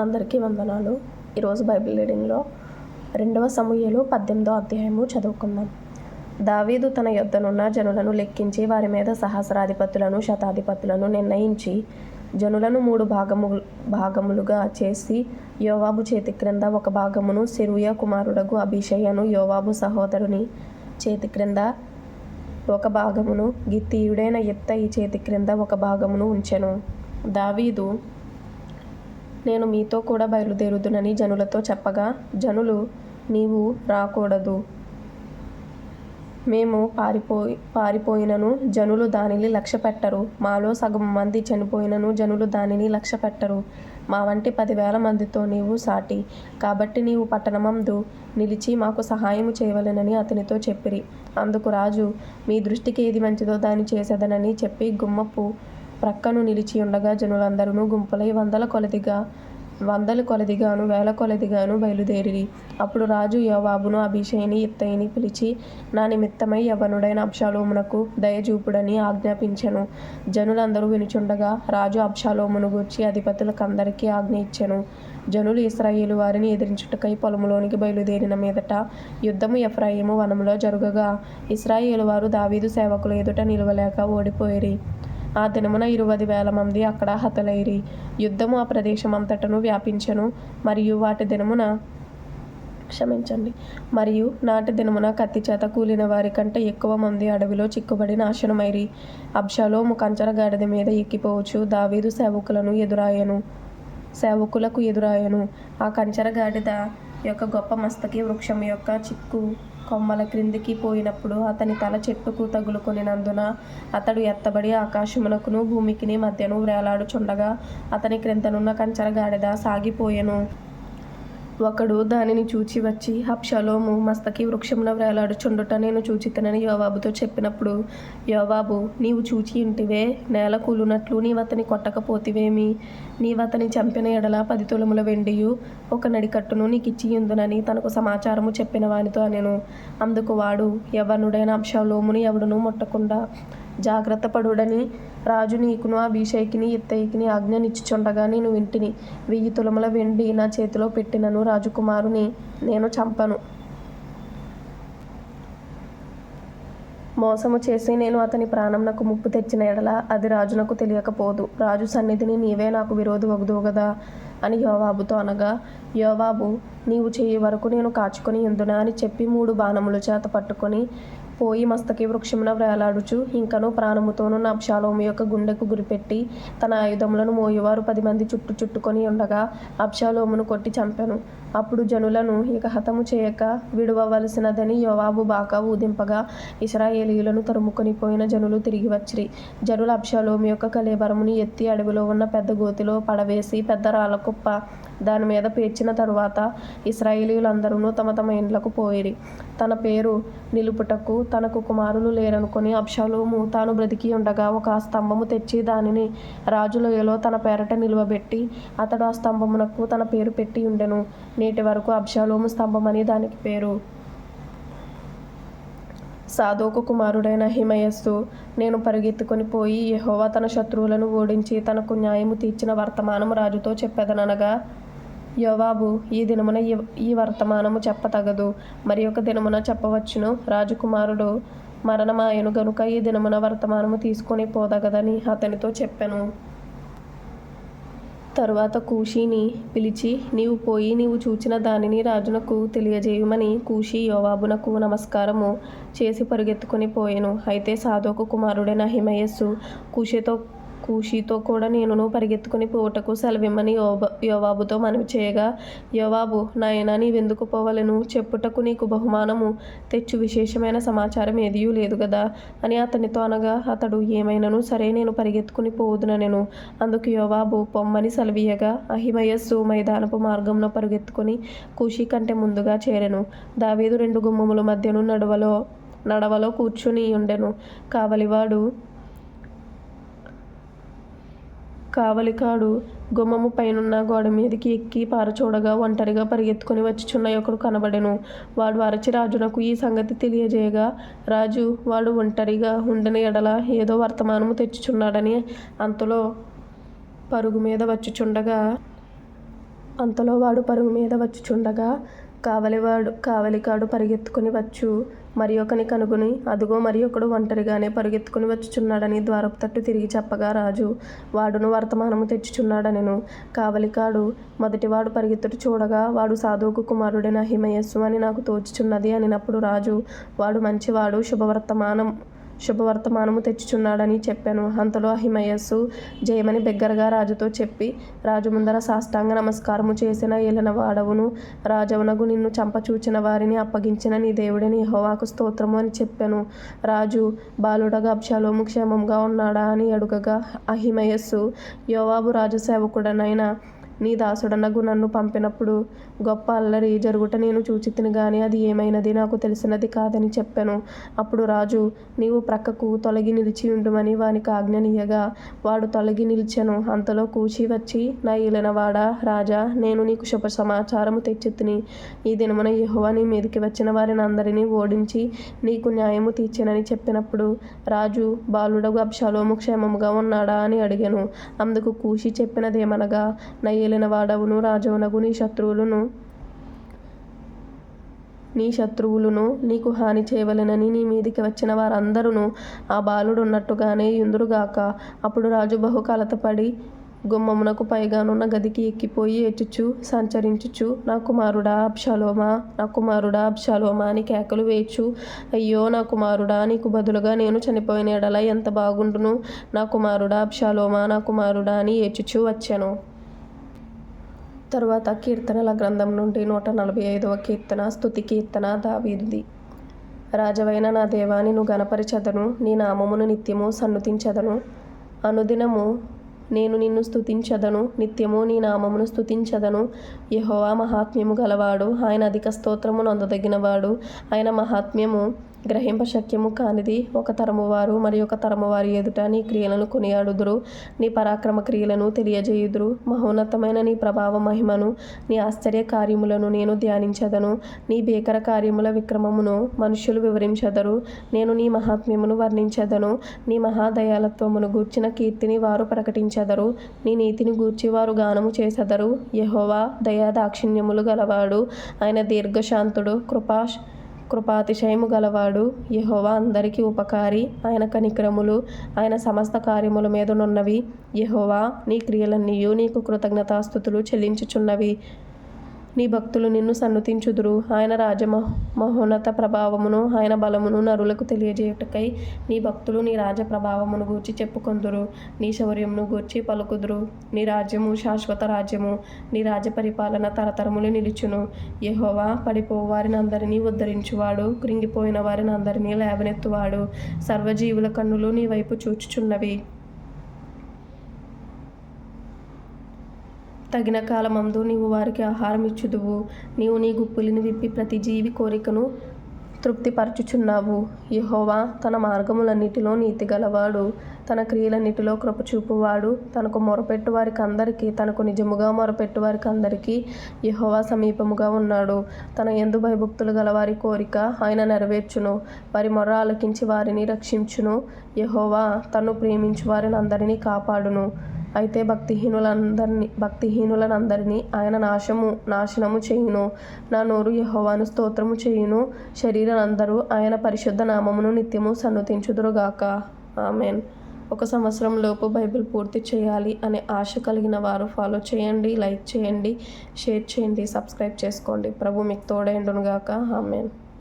అందరికీ వందనాలు. ఈరోజు బైబిల్ రీడింగ్లో 2 సమూయేలు 18వ అధ్యాయము చదువుకుందాం. దావీదు తన యొద్దనున్న జనులను లెక్కించి వారి మీద సహస్రాధిపతులను శతాధిపతులను నిర్ణయించి జనులను 3 భాగములుగా చేసి యోవాబు చేతి క్రింద ఒక భాగమును, సెరూయా కుమారుడగు అబీషయను యోవాబు సహోదరుని చేతి క్రింద ఒక భాగమును, గిత్తీయుడైన ఇత్తయి చేతి క్రింద ఒక భాగమును ఉంచెను. దావీదు, నేను మీతో కూడా బయలుదేరుదునని జనులతో చెప్పగా, జనులు, నీవు రాకూడదు, మేము పారిపోయినను జనులు దానిని లక్ష్యపెట్టరు. మాలో సగం మంది చనిపోయినను జనులు దానిని లక్ష్యపెట్టరు. మా వంటి 10,000 మందితో నీవు సాటి. కాబట్టి నీవు పట్టణమందు నిలిచి మాకు సహాయము చేయవలెనని అతనితో చెప్పిరి. అందుకు రాజు, మీ దృష్టికి ఏది మంచిదో దాన్ని చేసేదనని చెప్పి గుమ్మపు ప్రక్కను నిలిచి ఉండగా జనులందరూ గుంపులై వందల కొలదిగాను వేల కొలదిగాను బయలుదేరిరి. అప్పుడు రాజు యోవాబును అబీషయిని ఇత్తయిని పిలిచి, నా నిమిత్తమై యవ్వనుడైన అబ్షాలోమునకు దయచూపుడని ఆజ్ఞాపించెను. జనులందరూ వినుచుండగా రాజు అబ్షాలోమును గూర్చి అధిపతులకందరికీ ఆజ్ఞ ఇచ్చెను. జనులు ఇశ్రాయేలు వారిని ఎదిరించుటకై పొలములోనికి బయలుదేరిన మీదట యుద్ధము ఎఫ్రాయిము వనములో జరుగగా ఇశ్రాయేలు వారు దావీదు సేవకుల ఎదుట నిలువలేక ఓడిపోయిరి. ఆ దినమున 20,000 మంది అక్కడ హతులైరి. యుద్ధము ఆ ప్రదేశమంతటను వ్యాపించెను. మరియు నాటి దినమున కత్తి చేత కూలిన వారి కంటే ఎక్కువ మంది అడవిలో చిక్కుబడి నాశనమైరి. అబ్షాలోము కంచర గాడిద మీద ఎక్కిపోవచ్చు దావీదు సేవకులకు ఎదురాయెను. ఆ కంచర గాడిద యొక్క గొప్ప మస్తకి వృక్షం యొక్క చిక్కు కొమ్మల క్రిందికి పోయినప్పుడు అతని తల చెట్టుకు తగులుకొనినందున అతడు ఎత్తబడి ఆకాశమునకును భూమికిని మధ్యను వ్రేలాడుచుండగా అతని క్రిందనున్న కంచర గాడిద సాగిపోయెను. ఒకడు దానిని చూచి వచ్చి, అబ్షాలోము మస్తకి వృక్షమున వ్రేలాడుచుండుట నేను చూచితినని యోవాబుతో చెప్పినప్పుడు, యోవాబు, నీవు చూచి ఉంటివే, నేల కూలునట్లు నీవతని కొట్టకపోతివేమి? నీవతని చంపిన ఎడల 10 తులముల వెండియు 1 నడికట్టును నీకిచ్చియుందునని తనకు సమాచారము చెప్పిన వానితో అనెను. అందుకు వాడు, యవ్వనుడైన అబ్షాలోముని ఎవడునూ ముట్టకుండా జాగ్రత్త పడుడని రాజు నీకును అబీషయికిని ఇత్తయికిని ఆజ్ఞనిచ్చుచుండగా నేను వింటిని. 1000 తులముల వెండి నా చేతిలో పెట్టినను రాజకుమారుని నేను చంపను. మోసము చేసి నేను అతని ప్రాణంనకు ముప్పు తెచ్చిన ఎడల అది రాజునకు తెలియకపోదు. రాజు సన్నిధిని నీవే నాకు విరోధి వగుదువు గదా అని యోవాబుతో అనగా, యోవాబు, నీవు చేయి వరకు నేను కాచుకొని ఉందునా అని చెప్పి 3 బాణములు చేత పట్టుకొని పోయి మస్తకి వృక్షమున వ్రేలాడుచు ఇంకను ప్రాణముతోనున్న అబ్షాలోము యొక్క గుండెకు గురిపెట్టి తన ఆయుధములను మోయువారు 10 మంది చుట్టుకొని ఉండగా అబ్షాలోమును కొట్టి చంపెను. అప్పుడు జనులను ఇక హతము చేయక విడువవలసినదని యోవాబు బాకా ఊదింపగా ఇశ్రాయేలీయులను తరుముకొని పోయిన జనులు తిరిగి వచ్చిరి. జనులు అబ్షాలోము యొక్క కళేబరముని ఎత్తి అడవిలో ఉన్న పెద్ద గోతిలో పడవేసి పెద్ద రాళ్ళ కుప్ప దాని మీద పేర్చిన తరువాత ఇశ్రాయేలీయులందరూ తమ తమ ఇండ్లకు పోయిరి. తన పేరు నిలుపుటకు తనకు కుమారులు లేరనుకొని అబ్షాలోము తాను బ్రతికి ఉండగా ఒక స్తంభము తెచ్చి దానిని రాజు లోయలో తన పేరట నిలువబెట్టి అతడు ఆ స్తంభమునకు తన పేరు పెట్టి ఉండెను. నేటి వరకు అబ్షాలోము స్తంభమని దానికి పేరు. సాదోకు కుమారుడైన అహిమయస్సు, నేను పరుగెత్తుకొని పోయి యెహోవా తన శత్రువులను ఓడించి తనకు న్యాయము తీర్చిన వర్తమానము రాజుతో చెప్పెదనగా, యోవాబు, ఈ దినమున ఈ వర్తమానము చెప్పతగదు, మరి ఒక దినమున చెప్పవచ్చును. రాజకుమారుడు మరణమాయను గనుక ఈ దినమున వర్తమానము తీసుకొని పోదగదని అతనితో చెప్పెను. తరువాత కూషీని పిలిచి, నీవు పోయి నీవు చూచిన దానిని రాజునకు తెలియజేయుమని కూషీ యోవాబునకు నమస్కారము చేసి పరుగెత్తుకొని పోయెను. అయితే సాదోకు కుమారుడైన అహిమయస్సు కూషీతో కూడా నేనును పరిగెత్తుకుని పోవుటకు సెలవిమ్మని యోవాబుతో మనవి చేయగా, యోవాబు, నాయనా, నీవెందుకు పోవలెను? చెప్పుటకు నీకు బహుమానము తెచ్చు విశేషమైన సమాచారం ఏదియూ లేదు గదా అని అతనితో అనగా, అతడు, ఏమైనను సరే, నేను పరిగెత్తుకుని పోవుదుననెను. అందుకు యోవాబు పొమ్మని సెలవీయగా అహిమయస్సు మైదానపు మార్గంలో పరుగెత్తుకుని కూషీ కంటే ముందుగా చేరెను. దావీదు 2 గుమ్మముల మధ్యను నడవలో కూర్చుని ఉండెను. కావలికాడు గుమ్మము పైనున్న గోడ మీదికి ఎక్కి పారచూడగా ఒంటరిగా పరిగెత్తుకొని వచ్చుచున్న ఒకడు కనబడెను. వాడు అరచి రాజునకు ఈ సంగతి తెలియజేయగా, రాజు, వాడు ఒంటరిగా ఉండని ఎడల ఏదో వర్తమానము తెచ్చుచున్నాడని అంతలో పరుగు మీద వచ్చుచుండగా అంతలో వాడు పరుగు మీద వచ్చుచుండగా కావలికాడు పరిగెత్తుకుని వచ్చు మరి ఒకని కనుగొని, అదుగో మరి ఒకడు ఒంటరిగానే పరుగెత్తుకుని వచ్చుచున్నాడని ద్వారపు తట్టు తిరిగి చెప్పగా రాజు, వాడును వర్తమానము తెచ్చుచున్నాడనెను. కావలికాడు మొదటివాడు పరిగెత్తుట చూడగా, వాడు సాదోకు కుమారుడైన అహిమయస్సు అని నాకు తోచుచున్నది అనినప్పుడు రాజు, వాడు మంచివాడు, శుభవర్తమానము తెచ్చుచున్నాడని చెప్పాను. అంతలో అహిమయస్సు జయమని బిగ్గరగా రాజుతో చెప్పి, రాజు ముందర సాష్టాంగ నమస్కారము చేసిన ఏలినవాడవును రాజవునగు నిన్ను చంపచూచిన వారిని అప్పగించిన నీ దేవుడని యెహోవాకు స్తోత్రము అని చెప్పాను. రాజు బాలుడగా అబ్షాలోము క్షేమంగా ఉన్నాడా అని అడుగగా, అహిమయస్సు యోవాబు రాజు సేవకుడనైన నీ దాసుడనగు నన్ను పంపినప్పుడు గొప్ప అల్లరి జరుగుట నేను చూచితిని గాని అది ఏమైనది నాకు తెలిసినది కాదని చెప్పాను. అప్పుడు రాజు, నీవు ప్రక్కకు తొలగి నిలిచి ఉండుమని వానికి ఆజ్ఞనీయగా వాడు తొలగి నిలిచెను. అంతలో కూచి వచ్చి, నా ఏలినవాడా రాజా, నేను నీకు శుభ సమాచారము తెచ్చితిని. ఈ దినమున యెహోవా నీ మీదికి వచ్చిన వారిని అందరినీ ఓడించి నీకు న్యాయము తీర్చెనని చెప్పినప్పుడు రాజు, బాలుడగు అబ్షాలోము క్షేమముగా ఉన్నాడా అని అడిగెను. అందుకు కూషి చెప్పినదేమనగా, నా ఏలినవాడవును రాజవునగు నీ శత్రువులను నీకు హాని చేయవలెనని నీ మీదికి వచ్చిన వారందరూ ఆ బాలుడు ఉన్నట్టుగానే యుందురుగాక. అప్పుడు రాజు బహు కలతపడి గుమ్మమునకు పైగానున్న గదికి ఎక్కిపోయి ఏడ్చుచు సంచరించుచు, నా కుమారుడా అబ్షాలోమా, నా కుమారుడా అబ్షాలోమా అని కేకలు వేయచు, అయ్యో నా కుమారుడా, నీకు బదులుగా నేను చనిపోయిన ఎడల ఎంత బాగుండును, నా కుమారుడా అబ్షాలోమా, నా కుమారుడా అని ఏడ్చుచూ వచ్చెను. తరువాత కీర్తనల గ్రంథం నుండి 145వ కీర్తన. స్తుతి కీర్తన దావీదుది. రాజవైన నా దేవా, నిన్ను గణపరచెదను, నీ నామమును నిత్యము సన్నుతించెదను. అనుదినము నేను నిన్ను స్తుతించెదను, నిత్యము నీ నామమును స్తుతించెదను. యెహోవా మహాత్మ్యము గలవాడు, ఆయన అధిక స్తోత్రము నొందదగినవాడు. ఆయన మహాత్మ్యము గ్రహింపశక్యము కానిది. ఒక తరము వారు మరి ఒక తరము వారి ఎదుట నీ క్రియలను కొనియాడుదురు, నీ పరాక్రమ క్రియలను తెలియజేయుదురు. మహోన్నతమైన నీ ప్రభావ మహిమను, నీ ఆశ్చర్య కార్యములను నేను ధ్యానించెదను. నీ భీకర కార్యముల విక్రమమును మనుష్యులు వివరించెదరు. నేను నీ మహాత్మ్యమును వర్ణించెదను. నీ మహాదయాళత్వమును గూర్చిన కీర్తిని వారు ప్రకటించెదరు. నీ నీతిని గూర్చి వారు గానము చేసెదరు. యెహోవా దయా దాక్షిణ్యములు గలవాడు, ఆయన దీర్ఘశాంతుడు, కృపాతిశయము గలవాడు. యెహోవా అందరికీ ఉపకారి, ఆయన కనికరములు ఆయన సమస్త కార్యముల మీదనున్నవి. యెహోవా, నీ క్రియలన్నీయు నీకు కృతజ్ఞతాస్తుతులు చెల్లించుచున్నవి. నీ భక్తులు నిన్ను సన్నుతించుదురు. ఆయన మహోన్నత ప్రభావమును ఆయన బలమును నరులకు తెలియజేయుటకై నీ భక్తులు నీ రాజ ప్రభావమును గూర్చి చెప్పుకొందురు. నీ శౌర్యమును గూర్చి పలుకుదురు. నీ రాజ్యము శాశ్వత రాజ్యము, నీ రాజ్య పరిపాలన తరతరములు నిలుచును. యెహోవా పడిపోవు వారిని అందరినీ ఉద్ధరించువాడు, కృంగిపోయిన వారిని అందరినీ లేవనెత్తువాడు. సర్వజీవుల కన్నులు నీ వైపు చూచుచున్నవి. తగిన కాలమందు నీవు వారికి ఆహారం ఇచ్చుదువు. నీవు నీ గుప్పులిని విప్పి ప్రతి జీవి కోరికను తృప్తిపరచుచున్నావు. యెహోవా తన మార్గములన్నిటిలో నీతి గలవాడు, తన క్రియలన్నిటిలో కృప చూపువాడు. తనకు మొరపెట్టు వారికి అందరికీ, తనకు నిజముగా మొరపెట్టు వారికి అందరికీ యెహోవా సమీపముగా ఉన్నాడు. తన యందు భయభక్తులు గలవారి కోరిక ఆయన నెరవేర్చును. వారి మొర్ర ఆలకించి వారిని రక్షించును. యెహోవా తన్ను ప్రేమించు వారిని అందరినీ కాపాడును. అయితే భక్తిహీనులనందరినీ ఆయన నాశనము చేయును. నా నోరు యెహోవాను స్తోత్రము చేయును. శరీరులందరూ ఆయన పరిశుద్ధ నామమును నిత్యము సన్నుతించుదురుగాక. ఆమెన్. 1 సంవత్సరం లోపు బైబిల్ పూర్తి చేయాలి అనే ఆశ కలిగిన వారు ఫాలో చేయండి, లైక్ చేయండి, షేర్ చేయండి, సబ్స్క్రైబ్ చేసుకోండి. ప్రభు మీకు తోడైండునుగాక. ఆమెన్.